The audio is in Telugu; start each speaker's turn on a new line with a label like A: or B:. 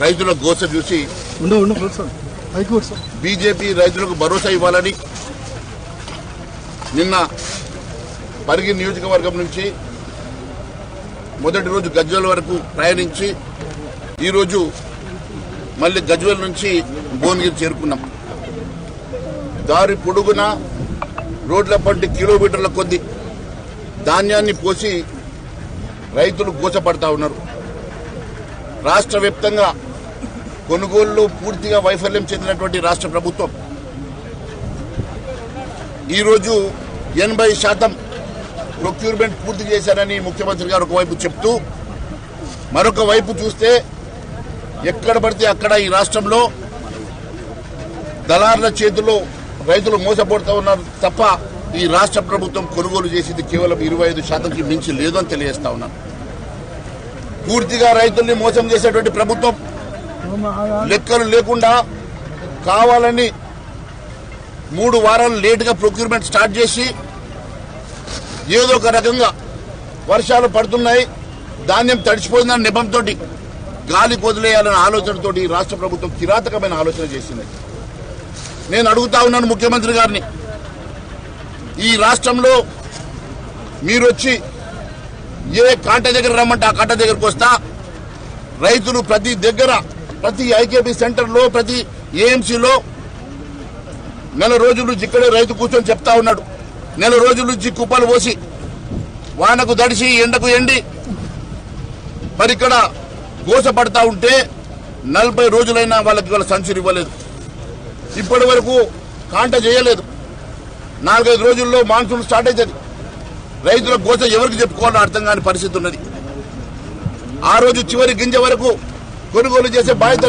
A: రైతుల గోస చూసి బీజేపీ రైతులకు భరోసా ఇవ్వాలని నిన్న పరిగి నియోజకవర్గం నుంచి మొదటి రోజు గజ్వేల్ వరకు ప్రయాణించి ఈరోజు మళ్ళీ గజ్వేల్ నుంచి భువనగిరి చేరుకున్నాం. దారి పొడుగున రోడ్ల పంటి కిలోమీటర్ల కొద్ది ధాన్యాన్ని పోసి రైతులు గోసపడతా ఉన్నారు. రాష్ట్ర వ్యాప్తంగా కొనుగోలులో పూర్తిగా వైఫల్యం చెందినటువంటి రాష్ట్ర ప్రభుత్వం ఈరోజు 80% ప్రొక్యూర్మెంట్ పూర్తి చేశారని ముఖ్యమంత్రి గారు ఒకవైపు చెప్తూ, మరొక వైపు చూస్తే ఎక్కడ పడితే అక్కడ ఈ రాష్ట్రంలో దళారుల చేతుల్లో రైతులు మోసపోతూ ఉన్నారు తప్ప ఈ రాష్ట్ర ప్రభుత్వం కొనుగోలు చేసింది కేవలం 25%కి మించి లేదని తెలియజేస్తా ఉన్నాను. పూర్తిగా రైతుల్ని మోసం చేసేటువంటి ప్రభుత్వం లెక్కలు లేకుండా కావాలని 3 వారాలు లేటుగా ప్రొక్యూర్మెంట్ స్టార్ట్ చేసి ఏదో ఒక రకంగా వర్షాలు పడుతున్నాయి, ధాన్యం తడిచిపోయిందన్న నెపంతో గాలి వదిలేయాలన్న ఆలోచనతో రాష్ట్ర ప్రభుత్వం కిరాతకమైన ఆలోచన చేసింది. నేను అడుగుతా ఉన్నాను ముఖ్యమంత్రి గారిని, ఈ రాష్ట్రంలో మీరొచ్చి ఏ కాంట దగ్గర రమ్మంటే ఆ కాంట దగ్గరకు వస్తా, రైతులు ప్రతి దగ్గర ప్రతి ఐకేపీ సెంటర్లో ప్రతి ఏఎంసీలో నెల రోజుల నుంచి ఇక్కడే రైతు కూర్చొని చెప్తా ఉన్నాడు. నెల రోజుల నుంచి కుప్పలు పోసి వానకు దడిసి ఎండకు ఎండి మరి ఇక్కడ గోసపడతా ఉంటే 40 రోజులైనా వాళ్ళకి వాళ్ళ సంచులు ఇవ్వలేదు. ఇప్పటి వరకు కాంట చేయలేదు. 4-5 రోజుల్లో మాన్సూన్ స్టార్ట్ అవుతుంది. రైతుల గోస ఎవరికి చెప్పుకోవాలో అర్థం కాని పరిస్థితి ఉన్నది. ఆ రోజు చివరి గింజ వరకు కొనుగోలు చేసే బాధ్యత